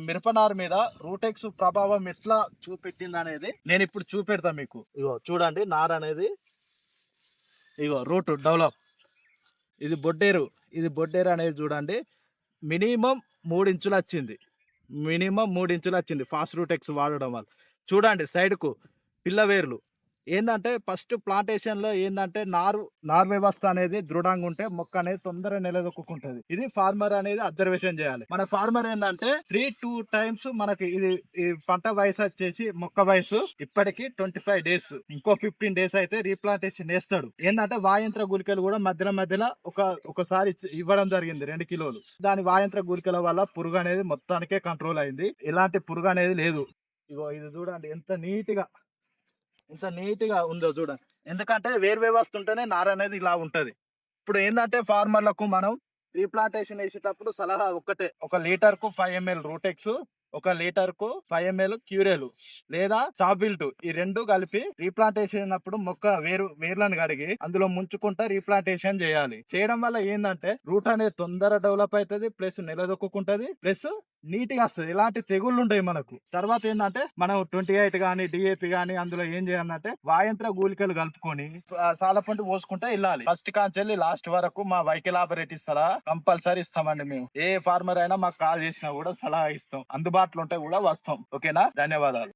మిరపనారు మీద రూటెక్స్ ప్రభావం ఎట్లా చూపెట్టింది అనేది నేను ఇప్పుడు చూపెడతా మీకు. ఇగో చూడండి, నార అనేది ఇగో రూట్ డెవలప్. ఇది బొడ్డేరు అనేది చూడండి, మినిమం 3 ఇంచులు వచ్చింది. ఫాస్ట్ రూటెక్స్ వాడడం వల్ల. చూడండి సైడ్కు పిల్ల వేర్లు ఏంటంటే ఫస్ట్ ప్లాంటేషన్ లో ఏంటంటే నారు వ్యవస్థ అనేది దృఢంగా ఉంటే మొక్క అనేది తొందరగా నిలదొక్కుంటది. ఇది ఫార్మర్ అనేది అబ్జర్వేషన్ చేయాలి. మన ఫార్మర్ ఏంటంటే 3-2 టైమ్స్ మనకి ఇది ఈ పంట వయసు వచ్చేసి మొక్క వయసు ఇప్పటికి 25 డేస్, ఇంకో 15 డేస్ అయితే రీప్లాంటేషన్ వేస్తాడు. ఏంటంటే వాయంత్ర గుళికలు కూడా మధ్యలో ఒకసారి ఇవ్వడం జరిగింది 2 కిలోలు. దాని వాయంత్ర గుళికల వల్ల పురుగు అనేది మొత్తానికే కంట్రోల్ అయింది. ఎలాంటి పురుగు అనేది లేదు. ఇగో ఇది చూడండి ఎంత నీట్ గా ఉందో చూడండి. ఎందుకంటే వేరు వ్యవస్థ ఉంటేనే నార అనేది ఇలా ఉంటది. ఇప్పుడు ఏంటంటే ఫార్మర్లకు మనం రీప్లాంటేషన్ వేసేటప్పుడు సలహా ఒక్కటే, 1 లీటర్ కు 5 ml రూటెక్స్, 1 లీటర్ కు 5 ml క్యూరేలు లేదా టాపిల్ట్, ఈ 2 కలిపి రీప్లాంటేషన్ అప్పుడు మొక్క వేర్లను కడిగి అందులో ముంచుకుంటా రీప్లాంటేషన్ చేయాలి. చేయడం వల్ల ఏంటంటే రూట్ అనేది తొందర డెవలప్ అవుతుంది, ప్లస్ నిలదొక్కుంటది, ప్లస్ నీట్ గా వస్తుంది. ఇలాంటి తెగుళ్ళు ఉంటాయి మనకు. తర్వాత ఏంటంటే మనం 28 గానీ డిఏపి గానీ అందులో ఏం చేయాలంటే వాయంత్ర గూలికలు కలుపుకొని సాలపంట పోసుకుంటా వెళ్ళాలి. ఫస్ట్ కాంచెల్లి లాస్ట్ వరకు మా వెహికల్ ఆపరేటివ్ సలహా కంపల్సరీ ఇస్తామండి. మేము ఏ ఫార్మర్ అయినా మాకు కాల్ చేసినా కూడా సలహా ఇస్తాం. అందుబాటులో ఉంటే కూడా వస్తాం. ఓకేనా? ధన్యవాదాలు.